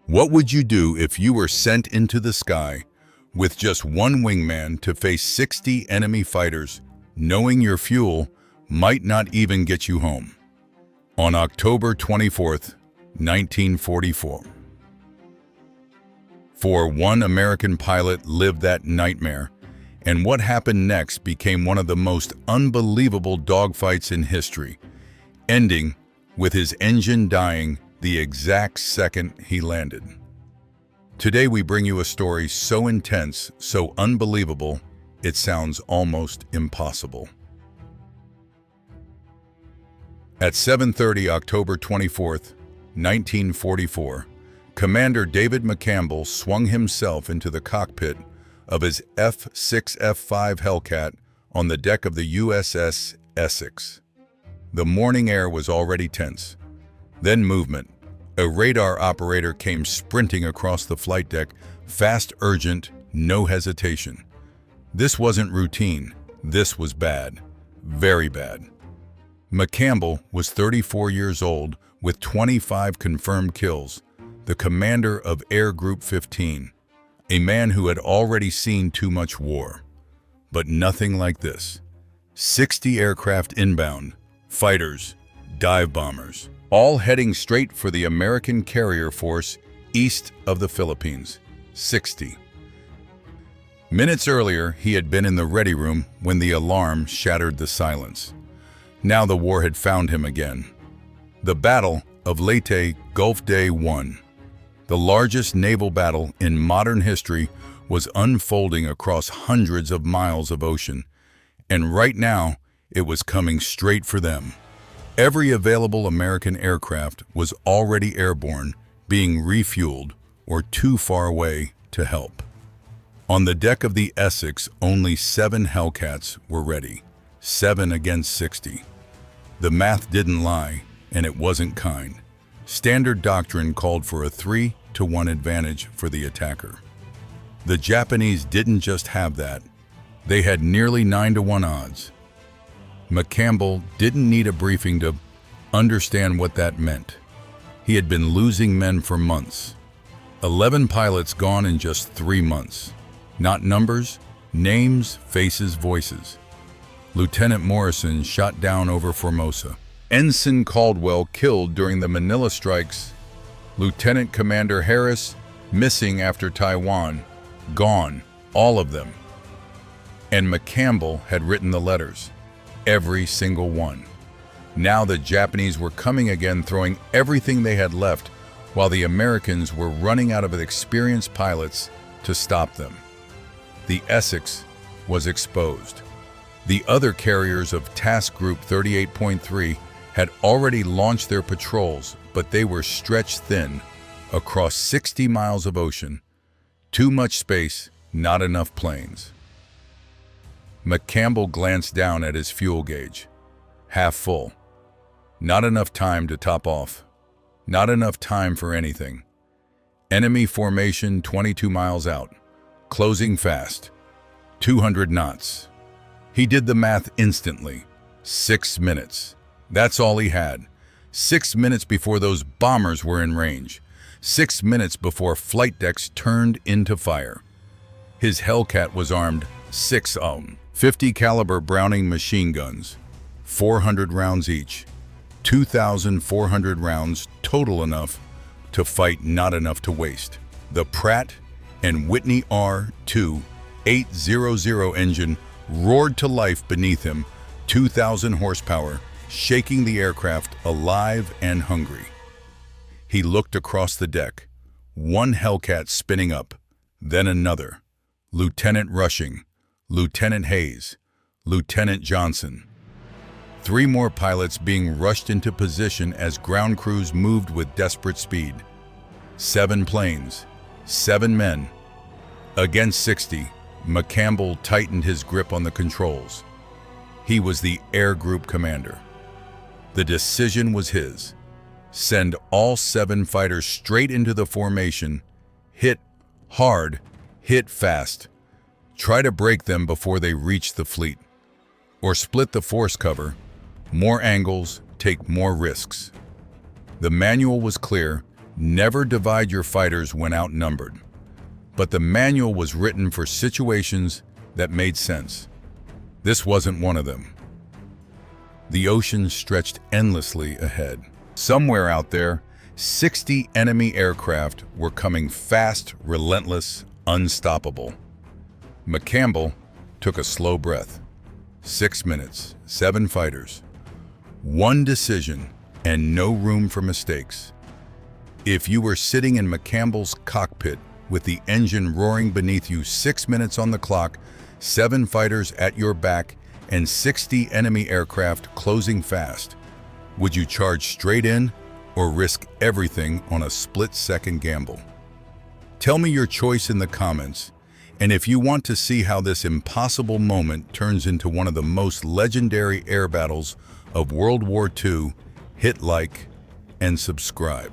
What would you do if you were sent into the sky with just one wingman to face 60 enemy fighters, knowing your fuel might not even get you home? On October 24th, 1944. For one American pilot lived that nightmare, and what happened next became one of the most unbelievable dogfights in history, ending with his engine dying the exact second he landed. Today we bring you a story so intense, so unbelievable, it sounds almost impossible. At 7:30 October 24th, 1944, Commander David McCampbell swung himself into the cockpit of his F6F Hellcat on the deck of the USS Essex. The morning air was already tense. Then movement. A radar operator came sprinting across the flight deck, fast, urgent, no hesitation. This wasn't routine. This was bad. Very bad. McCampbell was 34 years old with 25 confirmed kills, the commander of Air Group 15, a man who had already seen too much war. But nothing like this. 60 aircraft inbound, fighters, dive bombers, all heading straight for the American carrier force east of the Philippines. 60. Minutes earlier, he had been in the ready room when the alarm shattered the silence. Now the war had found him again. The Battle of Leyte Gulf Day 1. The largest naval battle in modern history was unfolding across hundreds of miles of ocean, and right now it was coming straight for them. Every available American aircraft was already airborne, being refueled or too far away to help. On the deck of the Essex, only 7 Hellcats were ready, 7 against 60. The math didn't lie, and it wasn't kind. Standard doctrine called for a 3-to-1 advantage for the attacker. The Japanese didn't just have that, they had nearly 9-to-1 odds. McCampbell didn't need a briefing to understand what that meant. He had been losing men for months. 11 pilots gone in just 3 months. Not numbers, names, faces, voices. Lieutenant Morrison shot down over Formosa. Ensign Caldwell killed during the Manila strikes. Lieutenant Commander Harris missing after Taiwan. Gone, all of them. And McCampbell had written the letters. Every single one. Now the Japanese were coming again, throwing everything they had left, while the Americans were running out of experienced pilots to stop them. The Essex was exposed. The other carriers of Task Group 38.3 had already launched their patrols, but they were stretched thin across 60 miles of ocean. Too much space, not enough planes. McCampbell glanced down at his fuel gauge. Half full. Not enough time to top off. Not enough time for anything. Enemy formation 22 miles out. Closing fast. 200 knots. He did the math instantly. 6 minutes. That's all he had. 6 minutes before those bombers were in range. 6 minutes before flight decks turned into fire. His Hellcat was armed 6 .50 caliber Browning machine guns, 400 rounds each, 2,400 rounds total, enough to fight, not enough to waste. The Pratt and Whitney R2800 engine roared to life beneath him, 2,000 horsepower, shaking the aircraft alive and hungry. He looked across the deck, one Hellcat spinning up, then another. Lieutenant Rushing, Lieutenant Hayes, Lieutenant Johnson. 3 more pilots being rushed into position as ground crews moved with desperate speed. 7 planes, 7 men. Against 60, McCampbell tightened his grip on the controls. He was the Air Group commander. The decision was his. Send all 7 fighters straight into the formation, hit hard, hit fast. Try to break them before they reach the fleet. Or split the force cover. More angles, take more risks. The manual was clear. Never divide your fighters when outnumbered. But the manual was written for situations that made sense. This wasn't one of them. The ocean stretched endlessly ahead. Somewhere out there, 60 enemy aircraft were coming fast, relentless, unstoppable. McCampbell took a slow breath. 6 minutes, 7 fighters. One decision, and no room for mistakes. If you were sitting in McCampbell's cockpit with the engine roaring beneath you, 6 minutes on the clock, 7 fighters at your back, and 60 enemy aircraft closing fast, would you charge straight in or risk everything on a split-second gamble? Tell me your choice in the comments, and if you want to see how this impossible moment turns into one of the most legendary air battles of World War II, hit like and subscribe.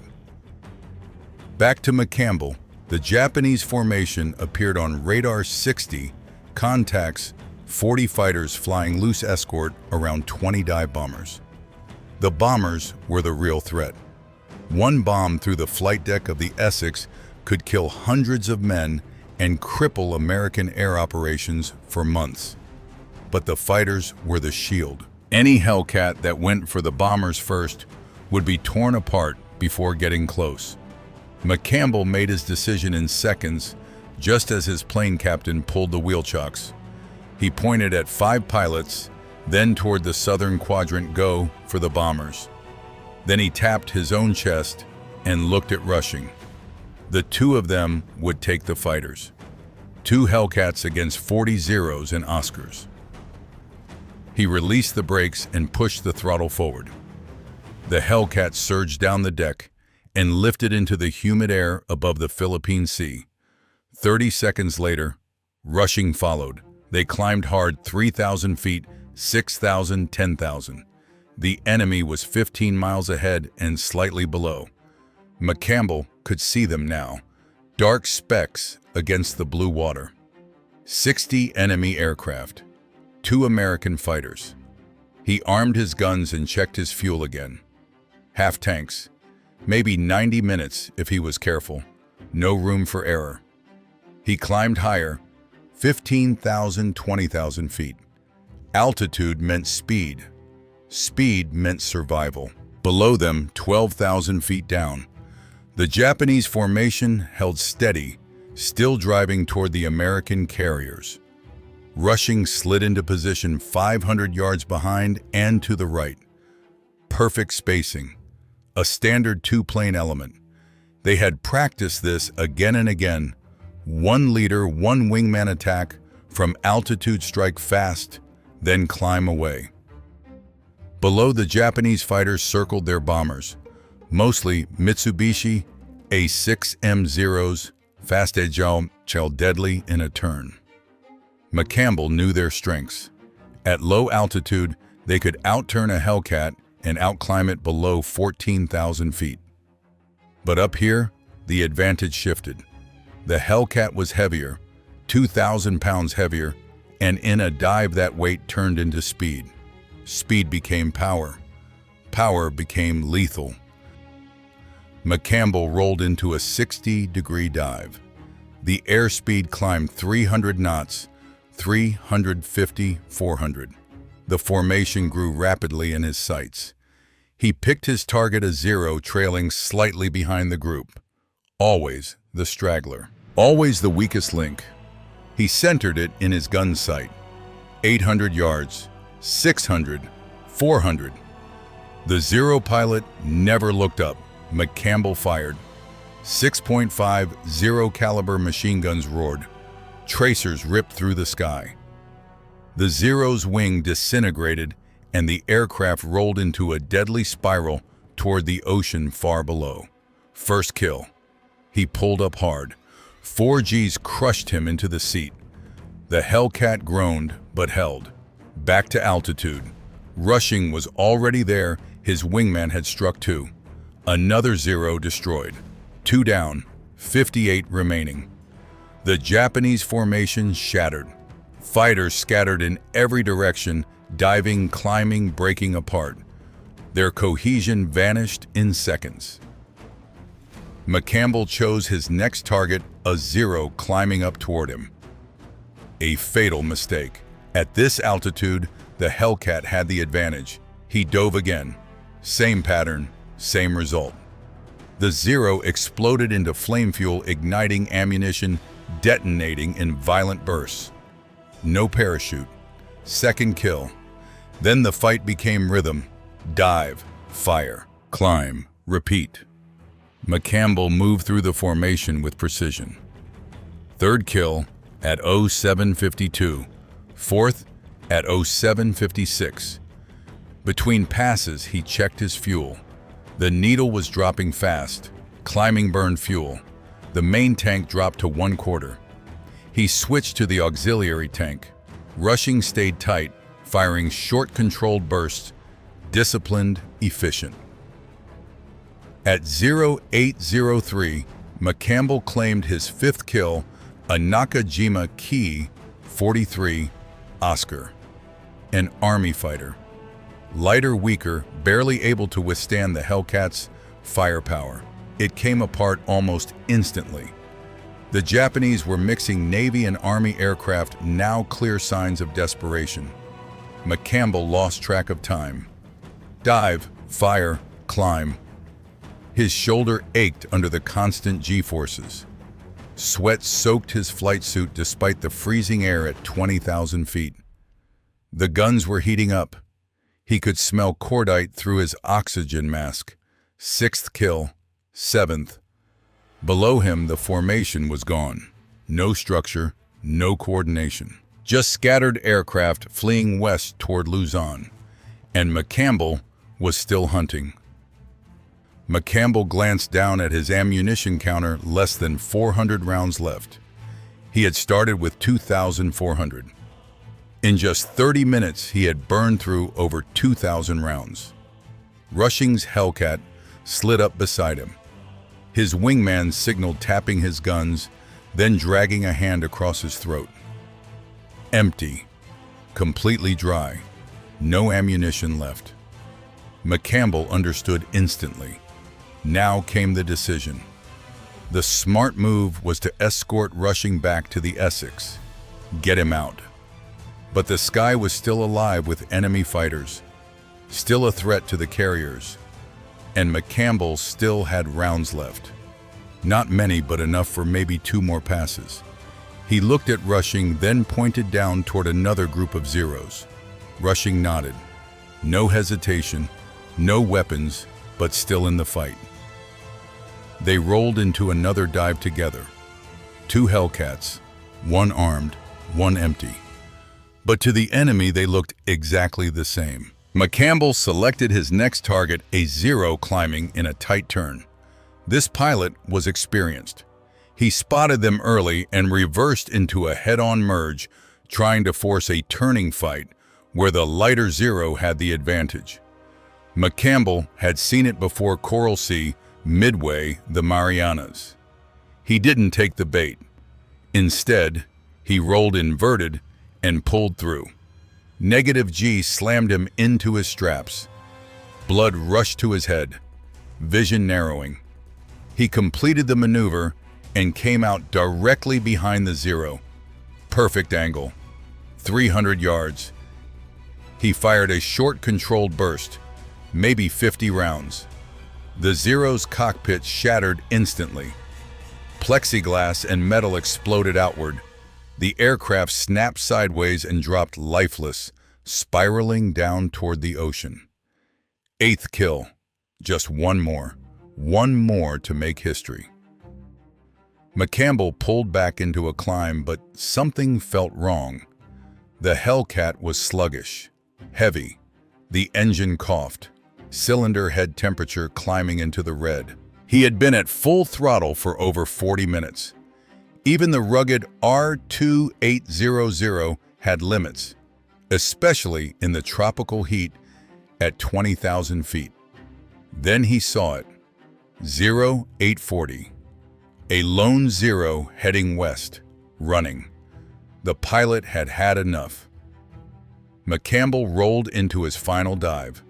Back to McCampbell, the Japanese formation appeared on radar 60, contacts 40 fighters flying loose escort around 20 dive bombers. The bombers were the real threat. One bomb through the flight deck of the Essex could kill hundreds of men and cripple American air operations for months. But the fighters were the shield. Any Hellcat that went for the bombers first would be torn apart before getting close. McCampbell made his decision in seconds, just as his plane captain pulled the wheel chocks. He pointed at 5 pilots, then toward the southern quadrant, go for the bombers. Then he tapped his own chest and looked at rushing. The 2 of them would take the fighters. 2 Hellcats against 40 Zeros and Oscars. He released the brakes and pushed the throttle forward. The Hellcat surged down the deck and lifted into the humid air above the Philippine Sea. 30 seconds later, rushing followed. They climbed hard, 3,000 feet, 6,000, 10,000. The enemy was 15 miles ahead and slightly below. McCampbell could see them now, dark specks against the blue water. 60 enemy aircraft, 2 American fighters. He armed his guns and checked his fuel again. Half tanks, maybe 90 minutes if he was careful. No room for error. He climbed higher, 15,000, 20,000 feet. Altitude meant speed. Speed meant survival. Below them, 12,000 feet down. The Japanese formation held steady, still driving toward the American carriers. Rushing slid into position 500 yards behind and to the right. Perfect spacing. A standard 2-plane element. They had practiced this again and again. 1 leader, 1 wingman attack, from altitude strike fast, then climb away. Below, the Japanese fighters circled their bombers, mostly Mitsubishi A6M0s, fast agile, deadly in a turn. McCampbell knew their strengths. At low altitude, they could outturn a Hellcat and outclimb it below 14,000 feet. But up here, the advantage shifted. The Hellcat was heavier, 2,000 pounds heavier, and in a dive that weight turned into speed. Speed became power. Power became lethal. McCampbell rolled into a 60-degree dive. The airspeed climbed 300 knots, 350, 400. The formation grew rapidly in his sights. He picked his target a 0, trailing slightly behind the group. Always the straggler. Always the weakest link. He centered it in his gun sight. 800 yards, 600, 400. The 0 pilot never looked up. McCampbell fired. 6.50 caliber machine guns roared. Tracers ripped through the sky. The 0's wing disintegrated and the aircraft rolled into a deadly spiral toward the ocean far below. First kill. He pulled up hard. 4 Gs crushed him into the seat. The Hellcat groaned but held. Back to altitude. Rushing was already there. His wingman had struck 2. Another 0 destroyed. 2 down, 58 remaining. The Japanese formation shattered. Fighters scattered in every direction, diving, climbing, breaking apart. Their cohesion vanished in seconds. McCampbell chose his next target, a Zero climbing up toward him. A fatal mistake. At this altitude, the Hellcat had the advantage. He dove again. Same pattern, same result. The Zero exploded into flame fuel, igniting ammunition, detonating in violent bursts. No parachute. Second kill. Then the fight became rhythm. Dive, fire, climb, repeat. McCampbell moved through the formation with precision. Third kill at 07:52. Fourth at 07:56. Between passes, he checked his fuel. The needle was dropping fast. Climbing burned fuel. The main tank dropped to 1/4. He switched to the auxiliary tank. Rushing stayed tight, firing short controlled bursts, disciplined, efficient. At 08:03, McCampbell claimed his fifth kill, a Nakajima Ki 43 Oscar, an Army fighter. Lighter, weaker, barely able to withstand the Hellcat's firepower. It came apart almost instantly. The Japanese were mixing Navy and Army aircraft, now clear signs of desperation. McCampbell lost track of time. Dive, fire, climb. His shoulder ached under the constant G-forces. Sweat soaked his flight suit despite the freezing air at 20,000 feet. The guns were heating up. He could smell cordite through his oxygen mask. Sixth kill, seventh. Below him, the formation was gone. No structure, no coordination. Just scattered aircraft fleeing west toward Luzon. And McCampbell was still hunting. McCampbell glanced down at his ammunition counter, less than 400 rounds left. He had started with 2,400. In just 30 minutes, he had burned through over 2,000 rounds. Rushing's Hellcat slid up beside him. His wingman signaled, tapping his guns, then dragging a hand across his throat. Empty. Completely dry. No ammunition left. McCampbell understood instantly. Now came the decision. The smart move was to escort Rushing back to the Essex. Get him out. But the sky was still alive with enemy fighters, still a threat to the carriers, and McCampbell still had rounds left. Not many, but enough for maybe 2 more passes. He looked at Rushing, then pointed down toward another group of Zeros. Rushing nodded. No hesitation, no weapons, but still in the fight. They rolled into another dive together. 2 Hellcats, one armed, one empty. But to the enemy, they looked exactly the same. McCampbell selected his next target, a Zero climbing in a tight turn. This pilot was experienced. He spotted them early and reversed into a head-on merge, trying to force a turning fight where the lighter Zero had the advantage. McCampbell had seen it before Coral Sea, midway the Marianas. He didn't take the bait. Instead, he rolled inverted and pulled through. Negative G slammed him into his straps. Blood rushed to his head, vision narrowing. He completed the maneuver and came out directly behind the Zero. Perfect angle. 300 yards. He fired a short controlled burst, maybe 50 rounds. The Zero's cockpit shattered instantly. Plexiglass and metal exploded outward. The aircraft snapped sideways and dropped lifeless, spiraling down toward the ocean. 8th kill. Just one more to make history. McCampbell pulled back into a climb, but something felt wrong. The Hellcat was sluggish, heavy. The engine coughed, cylinder head temperature climbing into the red. He had been at full throttle for over 40 minutes. Even the rugged R2800 had limits, especially in the tropical heat at 20,000 feet. Then he saw it. 0840. A lone Zero heading west, running. The pilot had had enough. McCampbell rolled into his final dive.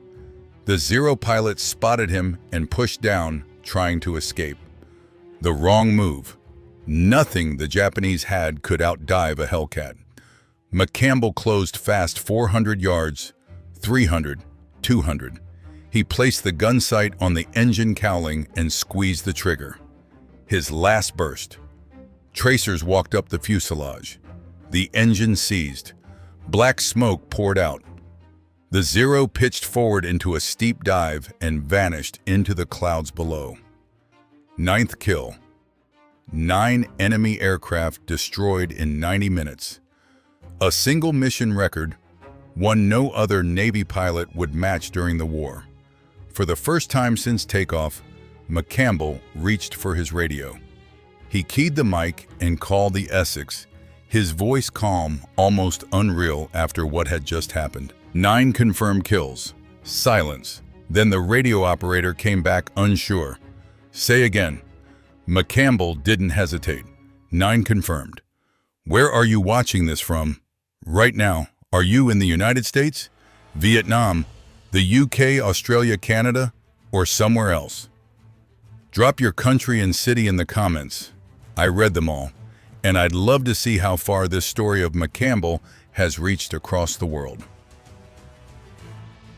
The Zero pilot spotted him and pushed down, trying to escape. The wrong move. Nothing the Japanese had could outdive a Hellcat. McCampbell closed fast 400 yards, 300, 200. He placed the gun sight on the engine cowling and squeezed the trigger. His last burst. Tracers walked up the fuselage. The engine seized. Black smoke poured out. The Zero pitched forward into a steep dive and vanished into the clouds below. 9th kill. 9 enemy aircraft destroyed in 90 minutes. A single mission record, one no other Navy pilot would match during the war. For the first time since takeoff, McCampbell reached for his radio. He keyed the mic and called the Essex, his voice calm, almost unreal after what had just happened. 9 confirmed kills. Silence. Then the radio operator came back unsure. Say again. McCampbell didn't hesitate. 9 confirmed. Where are you watching this from? Right now. Are you in the United States, Vietnam, the UK, Australia, Canada, or somewhere else? Drop your country and city in the comments. I read them all, and I'd love to see how far this story of McCampbell has reached across the world.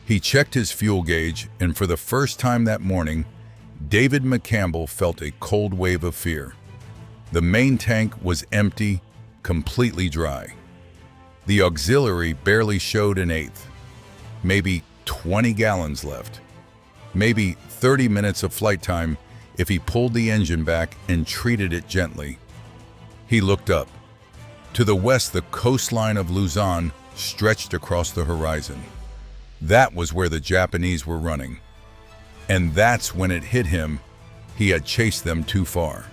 He checked his fuel gauge, and for the first time that morning, David McCampbell felt a cold wave of fear. The main tank was empty, completely dry. The auxiliary barely showed an eighth. Maybe 20 gallons left. Maybe 30 minutes of flight time if he pulled the engine back and treated it gently. He looked up. To the west, the coastline of Luzon stretched across the horizon. That was where the Japanese were running. And that's when it hit him. He had chased them too far.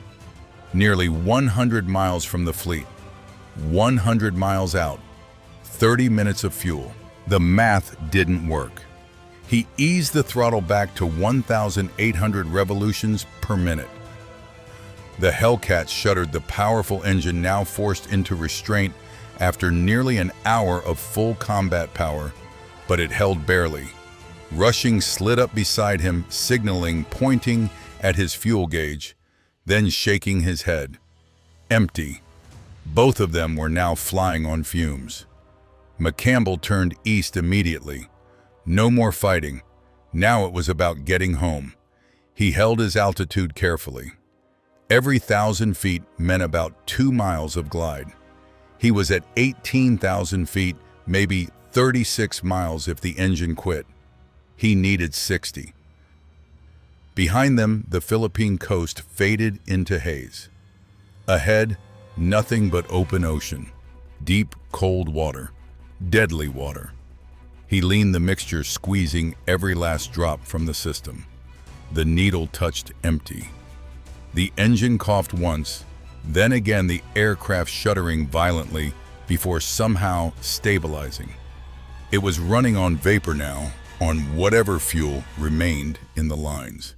Nearly 100 miles from the fleet. 100 miles out. 30 minutes of fuel. The math didn't work. He eased the throttle back to 1,800 revolutions per minute. The Hellcat shuddered, the powerful engine now forced into restraint after nearly an hour of full combat power, but it held barely. Rushing slid up beside him, signaling, pointing at his fuel gauge, then shaking his head. Empty. Both of them were now flying on fumes. McCampbell turned east immediately. No more fighting. Now it was about getting home. He held his altitude carefully. Every 1,000 feet meant about 2 miles of glide. He was at 18,000 feet, maybe 36 miles if the engine quit. He needed 60. Behind them, the Philippine coast faded into haze. Ahead, nothing but open ocean. Deep, cold water. Deadly water. He leaned the mixture, squeezing every last drop from the system. The needle touched empty. The engine coughed once, then again the aircraft shuddering violently before somehow stabilizing. It was running on vapor now, on whatever fuel remained in the lines.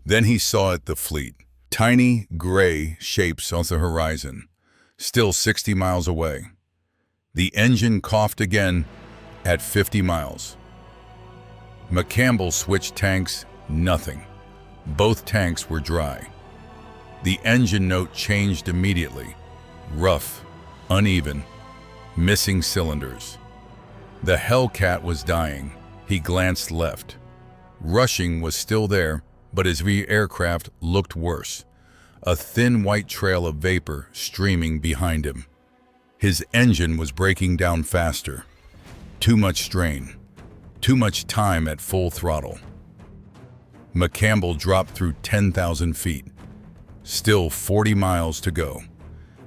Then he saw it, the fleet. Tiny, gray shapes on the horizon, still 60 miles away. The engine coughed again at 50 miles. McCampbell switched tanks, nothing. Both tanks were dry. The engine note changed immediately. Rough, uneven, missing cylinders. The Hellcat was dying. He glanced left. Rushing was still there, but his aircraft looked worse. A thin white trail of vapor streaming behind him. His engine was breaking down faster. Too much strain. Too much time at full throttle. McCampbell dropped through 10,000 feet. Still 40 miles to go.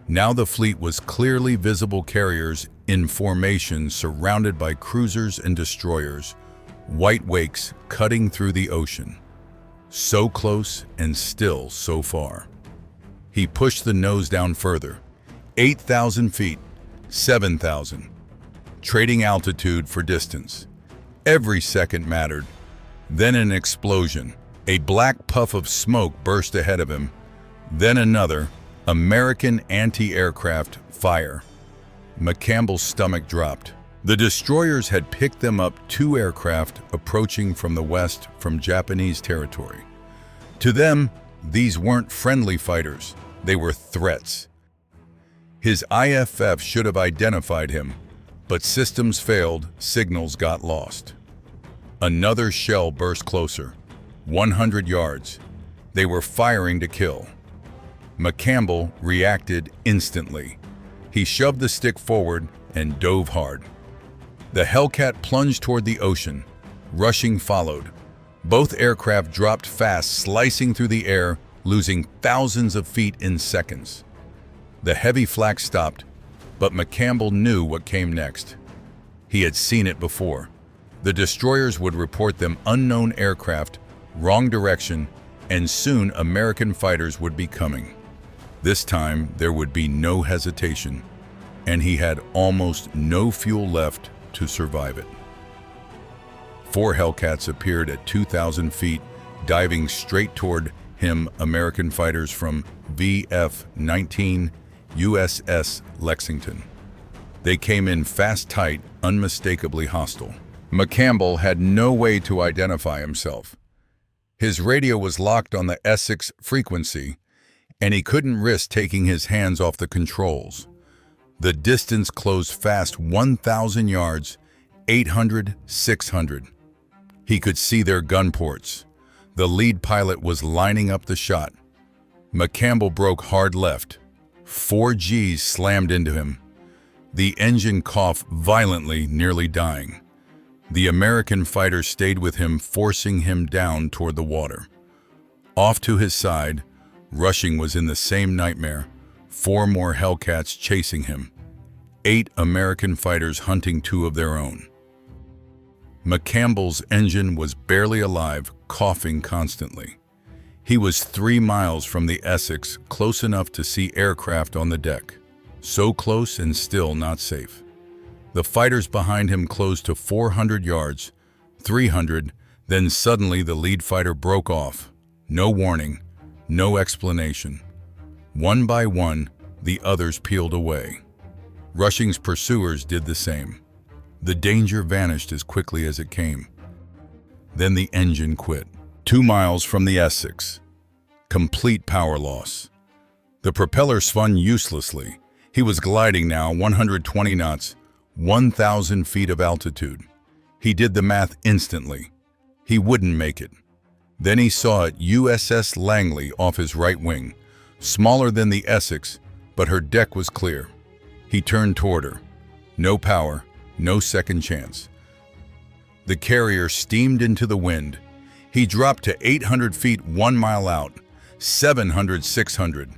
Now the fleet was clearly visible carriers in formation surrounded by cruisers and destroyers, white wakes cutting through the ocean. So close and still so far. He pushed the nose down further. 8,000 feet, 7,000. Trading altitude for distance. Every second mattered. Then an explosion. A black puff of smoke burst ahead of him. Then another, American anti-aircraft fire. McCampbell's stomach dropped. The destroyers had picked them up, 2 aircraft approaching from the west from Japanese territory. To them, These weren't friendly fighters, they were threats. His IFF should have identified him, but systems failed, signals got lost. Another shell burst closer, 100 yards. They were firing to kill. McCampbell reacted instantly. He shoved the stick forward and dove hard. The Hellcat plunged toward the ocean. Rushing followed. Both aircraft dropped fast, slicing through the air, losing thousands of feet in seconds. The heavy flak stopped, but McCampbell knew what came next. He had seen it before. The destroyers would report them unknown aircraft, wrong direction, and soon American fighters would be coming. This time, there would be no hesitation, and he had almost no fuel left to survive it. 4 Hellcats appeared at 2,000 feet, diving straight toward him, American fighters from VF-19 USS Lexington. They came in fast, tight, unmistakably hostile. McCampbell had no way to identify himself. His radio was locked on the Essex frequency, and he couldn't risk taking his hands off the controls. The distance closed fast, 1,000 yards, 800, 600. He could see their gun ports. The lead pilot was lining up the shot. McCampbell broke hard left. 4 Gs slammed into him. The engine coughed violently, nearly dying. The American fighter stayed with him, forcing him down toward the water. Off to his side, Rushing was in the same nightmare. 4 more Hellcats chasing him. 8 American fighters hunting 2 of their own. McCampbell's engine was barely alive, coughing constantly. He was 3 miles from the Essex, close enough to see aircraft on the deck. So close and still not safe. The fighters behind him closed to 400 yards, 300, then suddenly the lead fighter broke off. No warning, no explanation. One by one, the others peeled away. Rushing's pursuers did the same. The danger vanished as quickly as it came. Then the engine quit. 2 miles from the Essex. Complete power loss. The propeller spun uselessly. He was gliding now 120 knots, 1,000 feet of altitude. He did the math instantly. He wouldn't make it. Then he saw it, USS Langley off his right wing, smaller than the Essex, but her deck was clear. He turned toward her. No power, no second chance. The carrier steamed into the wind. He dropped to 800 feet 1 mile out, 700, 600.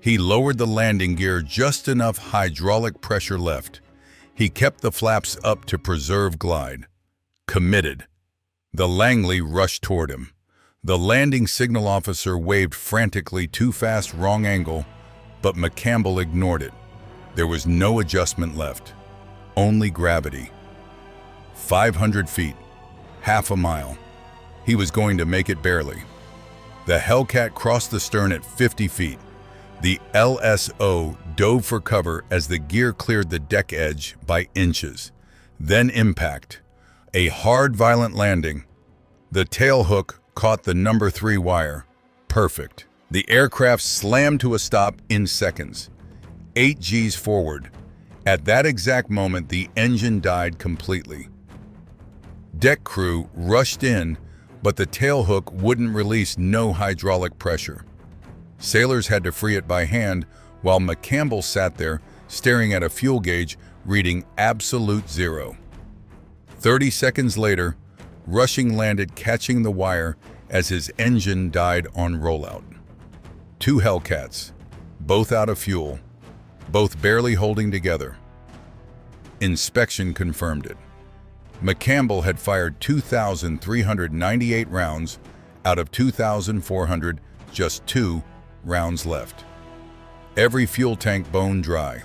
He lowered the landing gear, just enough hydraulic pressure left. He kept the flaps up to preserve glide. Committed. The Langley rushed toward him. The landing signal officer waved frantically, too fast, wrong angle, but McCampbell ignored it. There was no adjustment left. Only gravity. 500 feet. Half a mile. He was going to make it barely. The Hellcat crossed the stern at 50 feet. The LSO dove for cover as the gear cleared the deck edge by inches. Then impact. A hard, violent landing. The tail hook caught the number 3 wire. Perfect. The aircraft slammed to a stop in seconds. 8 Gs forward. At that exact moment, the engine died completely. Deck crew rushed in, but the tail hook wouldn't release, no hydraulic pressure. Sailors had to free it by hand, while McCampbell sat there, staring at a fuel gauge reading absolute 0. 30 seconds later, Rushing landed, catching the wire as his engine died on rollout. 2 Hellcats, both out of fuel, both barely holding together. Inspection confirmed it. McCampbell had fired 2,398 rounds out of 2,400, just 2 rounds left. Every fuel tank bone dry.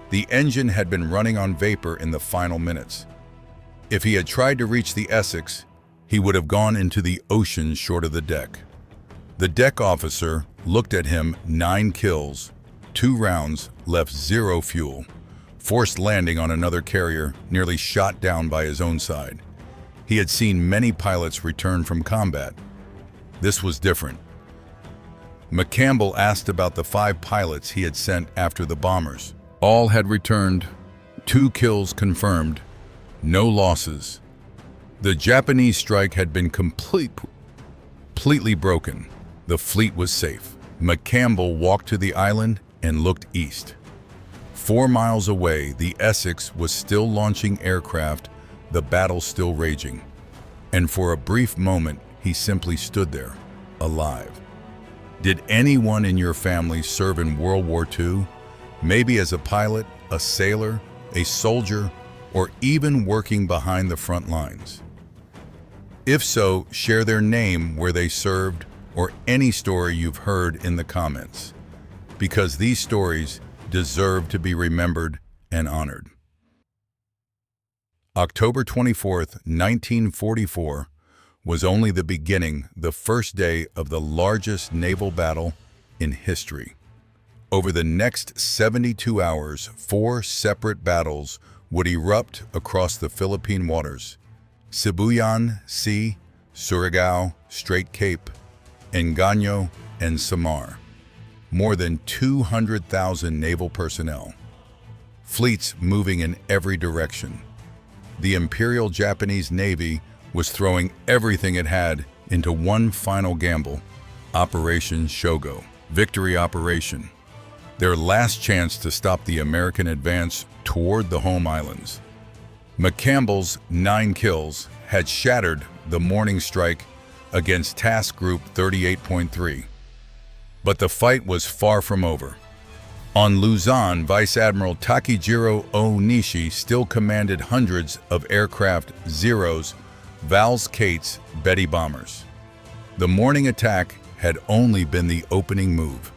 The engine had been running on vapor in the final minutes. If he had tried to reach the Essex, he would have gone into the ocean short of the deck. The deck officer looked at him. 9 kills, 2 rounds, left 0 fuel. Forced landing on another carrier, nearly shot down by his own side. He had seen many pilots return from combat. This was different. McCampbell asked about the 5 pilots he had sent after the bombers. All had returned, 2 kills confirmed, no losses. The Japanese strike had been completely broken. The fleet was safe. McCampbell walked to the island and looked east. 4 miles away, the Essex was still launching aircraft, the battle still raging. And for a brief moment, he simply stood there, alive. Did anyone in your family serve in World War II? Maybe as a pilot, a sailor, a soldier, or even working behind the front lines? If so, share their name, where they served, or any story you've heard in the comments, because these stories deserve to be remembered and honored. October 24th, 1944 was only the beginning, the first day of the largest naval battle in history. Over the next 72 hours, 4 separate battles would erupt across the Philippine waters: Sibuyan Sea, Surigao, Strait Cape, Engaño, and Samar. More than 200,000 naval personnel. Fleets moving in every direction. The Imperial Japanese Navy was throwing everything it had into one final gamble: Operation Shogo, Victory Operation, their last chance to stop the American advance toward the home islands. McCampbell's 9 kills had shattered the morning strike against Task Group 38.3. But the fight was far from over. On Luzon, Vice Admiral Takejiro Onishi still commanded hundreds of aircraft Zeros, Val's Kates, Betty bombers. The morning attack had only been the opening move.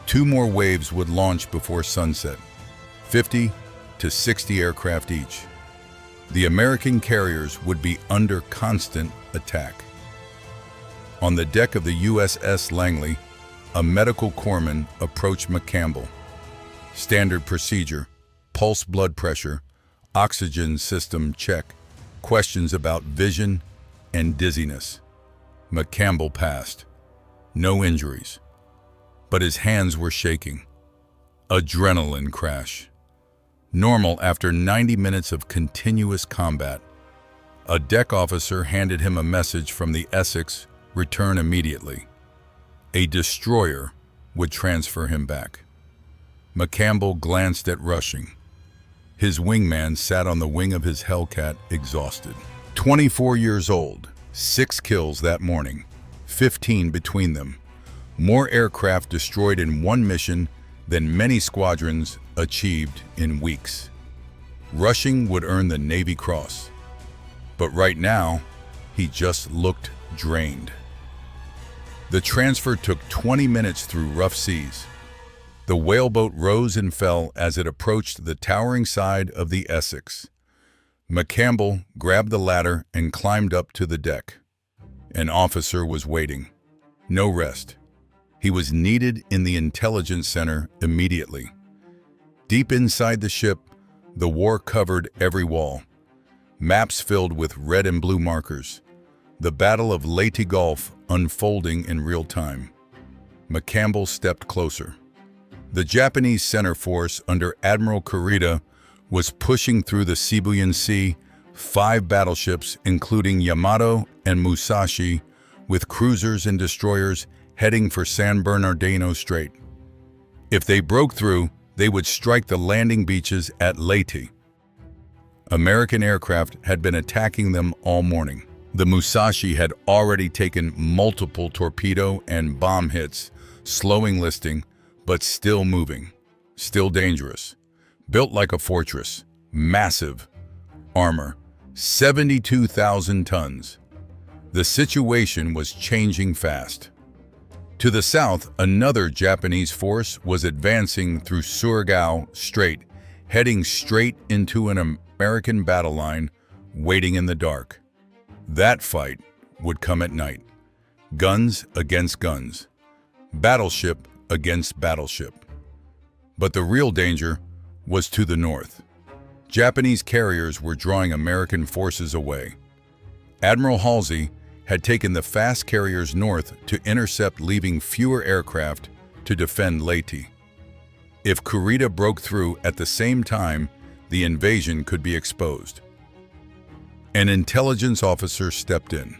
2 more waves would launch before sunset, 50 to 60 aircraft each. The American carriers would be under constant attack. On the deck of the USS Langley, a medical corpsman approached McCampbell. Standard procedure: pulse blood pressure, oxygen system check, questions about vision and dizziness. McCampbell passed. No injuries. But his hands were shaking. Adrenaline crash. Normal after 90 minutes of continuous combat. A deck officer handed him a message from the Essex: return immediately. A destroyer would transfer him back. McCampbell glanced at Rushing. His wingman sat on the wing of his Hellcat, exhausted. 24 years old, 6 kills that morning, 15 between them. More aircraft destroyed in one mission than many squadrons achieved in weeks. Rushing would earn the Navy Cross. But right now, he just looked drained. The transfer took 20 minutes through rough seas. The whaleboat rose and fell as it approached the towering side of the Essex. McCampbell grabbed the ladder and climbed up to the deck. An officer was waiting. No rest. He was needed in the intelligence center immediately. Deep inside the ship, the war covered every wall. Maps filled with red and blue markers. The Battle of Leyte Gulf unfolding in real time. McCampbell stepped closer. The Japanese center force under Admiral Kurita was pushing through the Sibuyan Sea, 5 battleships, including Yamato and Musashi, with cruisers and destroyers heading for San Bernardino Strait. If they broke through, they would strike the landing beaches at Leyte. American aircraft had been attacking them all morning. The Musashi had already taken multiple torpedo and bomb hits, slowing listing, but still moving, still dangerous. Built like a fortress, massive armor, 72,000 tons. The situation was changing fast. To the south, another Japanese force was advancing through Surigao Strait, heading straight into an American battle line, waiting in the dark. That fight would come at night. Guns against guns. Battleship against battleship. But the real danger was to the north. Japanese carriers were drawing American forces away. Admiral Halsey had taken the fast carriers north to intercept, leaving fewer aircraft to defend Leyte. If Kurita broke through at the same time, the invasion could be exposed. An intelligence officer stepped in.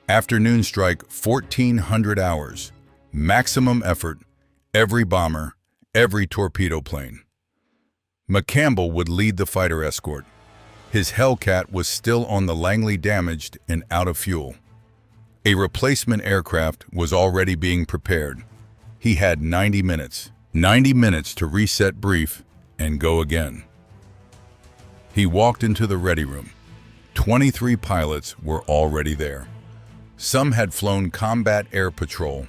Afternoon strike, 1400 hours. Maximum effort, every bomber, every torpedo plane. McCampbell would lead the fighter escort. His Hellcat was still on the Langley, damaged and out of fuel. A replacement aircraft was already being prepared. He had 90 minutes. 90 minutes to reset, brief, and go again. He walked into the ready room. 23 pilots were already there. Some had flown combat air patrol.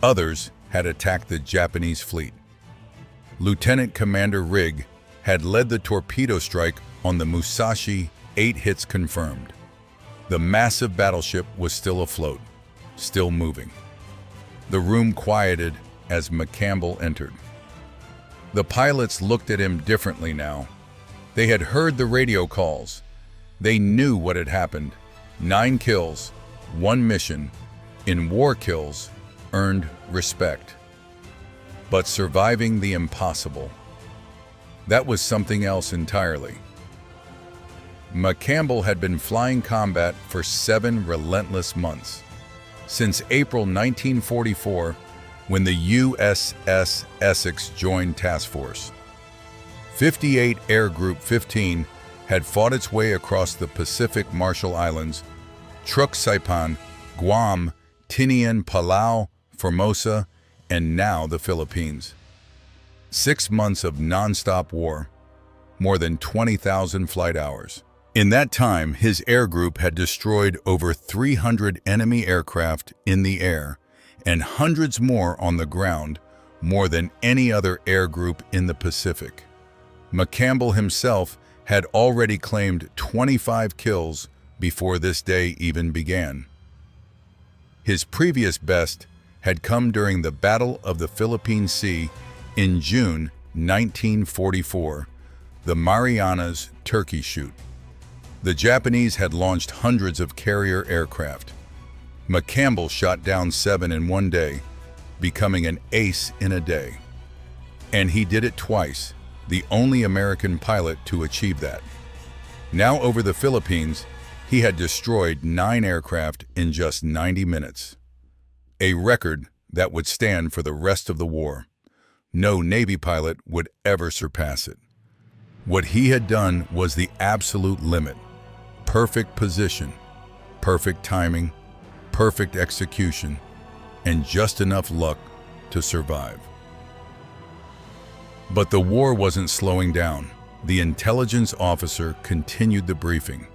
Others had attacked the Japanese fleet. Lieutenant Commander Rigg had led the torpedo strike on the Musashi, 8 hits confirmed. The massive battleship was still afloat, still moving. The room quieted as McCampbell entered. The pilots looked at him differently now. They had heard the radio calls. They knew what had happened. 9 kills, 1 mission, in war kills, earned respect. But surviving the impossible, that was something else entirely. McCampbell had been flying combat for 7 relentless months. Since April 1944, when the USS Essex joined Task Force. 58 Air Group 15 had fought its way across the Pacific Marshall Islands, Truk Saipan, Guam, Tinian, Palau, Formosa, and now the Philippines. 6 months of non-stop war, more than 20,000 flight hours. In that time, his air group had destroyed over 300 enemy aircraft in the air and hundreds more on the ground, more than any other air group in the Pacific. McCampbell himself had already claimed 25 kills before this day even began. His previous best had come during the Battle of the Philippine Sea in June 1944, the Marianas Turkey Shoot. The Japanese had launched hundreds of carrier aircraft. McCampbell shot down 7 in one day, becoming an ace in a day. And he did it twice, the only American pilot to achieve that. Now over the Philippines, he had destroyed 9 aircraft in just 90 minutes. A record that would stand for the rest of the war. No Navy pilot would ever surpass it. What he had done was the absolute limit. Perfect position, perfect timing, perfect execution, and just enough luck to survive. But the war wasn't slowing down. The intelligence officer continued the briefing.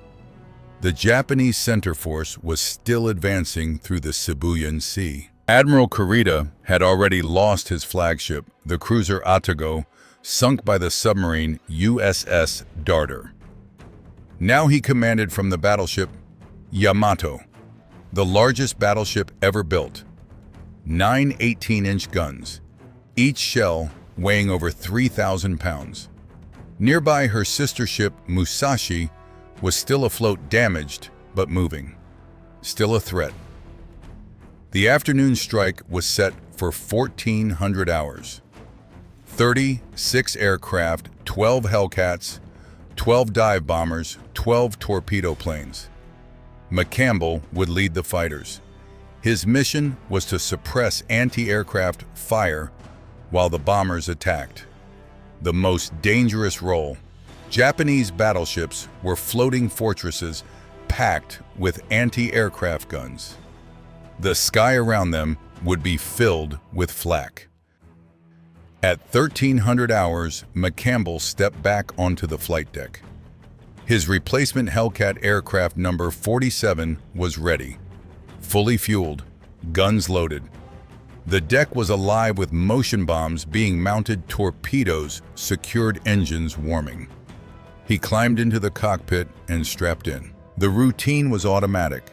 The Japanese center force was still advancing through the Sibuyan Sea. Admiral Kurita had already lost his flagship, the cruiser Atago, sunk by the submarine USS Darter. Now he commanded from the battleship Yamato, the largest battleship ever built. 9 18-inch guns, each shell weighing over 3,000 pounds. Nearby, her sister ship Musashi was still afloat, damaged but moving. Still a threat. The afternoon strike was set for 1,400 hours. 36 aircraft, 12 Hellcats, 12 dive bombers, 12 torpedo planes. McCampbell would lead the fighters. His mission was to suppress anti-aircraft fire while the bombers attacked. The most dangerous role. Japanese battleships were floating fortresses packed with anti-aircraft guns. The sky around them would be filled with flak. At 1,300 hours, McCampbell stepped back onto the flight deck. His replacement Hellcat aircraft number 47 was ready, fully fueled, guns loaded. The deck was alive with motion bombs being mounted, torpedoes secured, engines warming. He climbed into the cockpit and strapped in. The routine was automatic,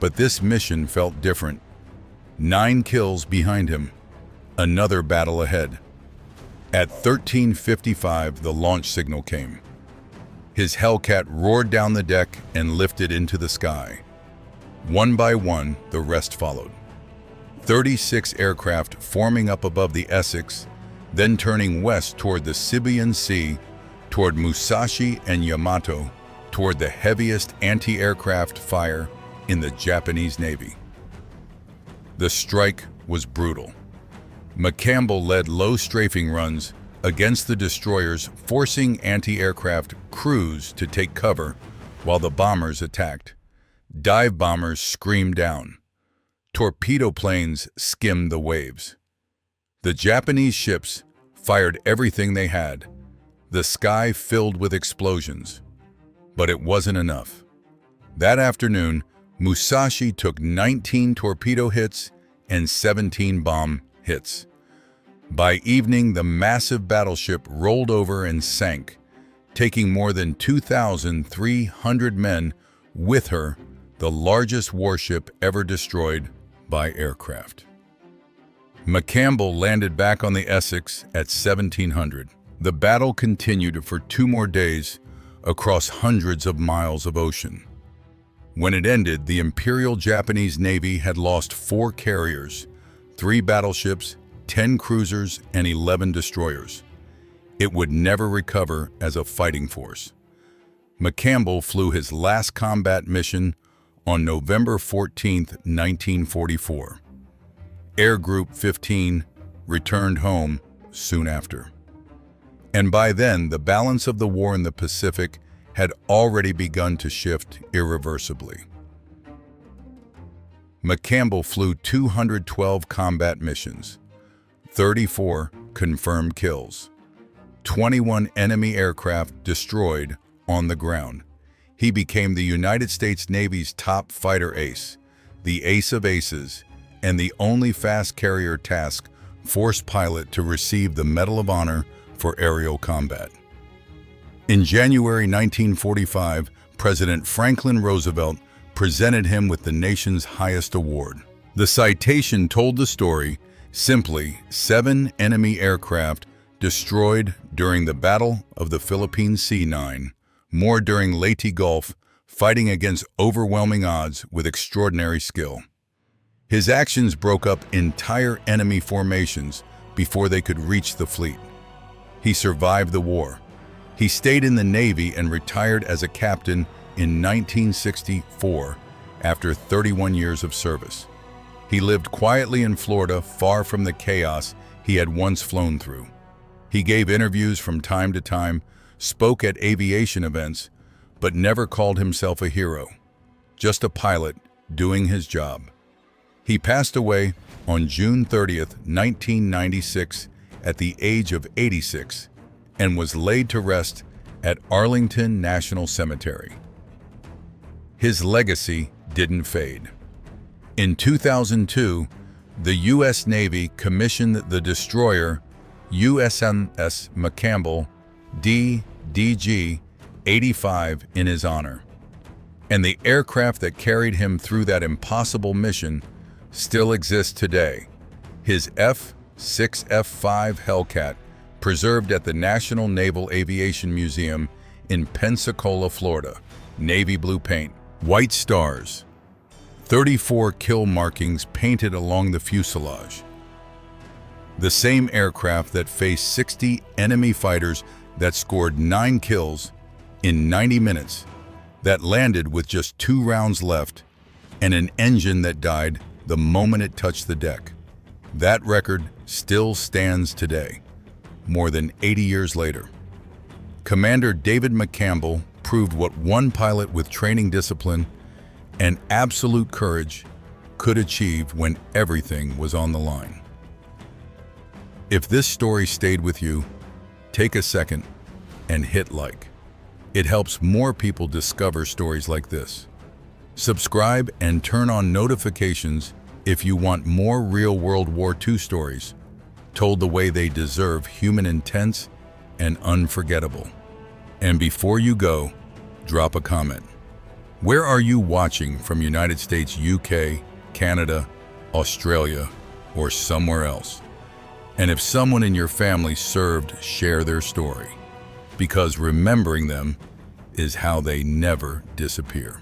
but this mission felt different. 9 kills behind him, another battle ahead. At 13:55, the launch signal came. His Hellcat roared down the deck and lifted into the sky. One by one, the rest followed. 36 aircraft forming up above the Essex, then turning west toward the Sibian Sea, toward Musashi and Yamato, toward the heaviest anti-aircraft fire in the Japanese Navy. The strike was brutal. McCampbell led low strafing runs against the destroyers, forcing anti-aircraft crews to take cover while the bombers attacked. Dive bombers screamed down. Torpedo planes skimmed the waves. The Japanese ships fired everything they had. The sky filled with explosions. But it wasn't enough. That afternoon, Musashi took 19 torpedo hits and 17 bomb hits. By evening, the massive battleship rolled over and sank, taking more than 2,300 men with her, the largest warship ever destroyed by aircraft. McCampbell landed back on the Essex at 1700. The battle continued for 2 more days across hundreds of miles of ocean. When it ended, the Imperial Japanese Navy had lost 4 carriers, 3 battleships, 10 cruisers, and 11 destroyers. It would never recover as a fighting force. McCampbell flew his last combat mission on November 14, 1944. Air Group 15 returned home soon after. And by then, the balance of the war in the Pacific had already begun to shift irreversibly. McCampbell flew 212 combat missions, 34 confirmed kills, 21 enemy aircraft destroyed on the ground. He became the United States Navy's top fighter ace, the ace of aces, and the only fast carrier task force pilot to receive the Medal of Honor for aerial combat. In January 1945, President Franklin Roosevelt presented him with the nation's highest award. The citation told the story simply: 7 enemy aircraft destroyed during the Battle of the Philippine Sea, 9 more during Leyte Gulf, fighting against overwhelming odds with extraordinary skill. His actions broke up entire enemy formations before they could reach the fleet. He survived the war. He stayed in the Navy and retired as a captain in 1964 after 31 years of service. He lived quietly in Florida, far from the chaos he had once flown through. He gave interviews from time to time, spoke at aviation events, but never called himself a hero, just a pilot doing his job. He passed away on June 30th, 1996, at the age of 86, and was laid to rest at Arlington National Cemetery. His legacy didn't fade. In 2002, the U.S. Navy commissioned the destroyer USS McCampbell DDG-85 in his honor. And the aircraft that carried him through that impossible mission still exists today. His F6F Hellcat, preserved at the National Naval Aviation Museum in Pensacola, Florida. Navy blue paint, white stars, 34 kill markings painted along the fuselage. The same aircraft that faced 60 enemy fighters that scored 9 kills in 90 minutes, that landed with just 2 rounds left, and an engine that died the moment it touched the deck. That record still stands today, more than 80 years later. Commander David McCampbell proved what one pilot with training discipline and absolute courage could achieve when everything was on the line. If this story stayed with you, take a second and hit like. It helps more people discover stories like this. Subscribe and turn on notifications if you want more real World War II stories, told the way they deserve, human, intense, and unforgettable. And before you go, drop a comment. Where are you watching from? United States, UK, Canada, Australia, or somewhere else? And if someone in your family served, share their story, because remembering them is how they never disappear.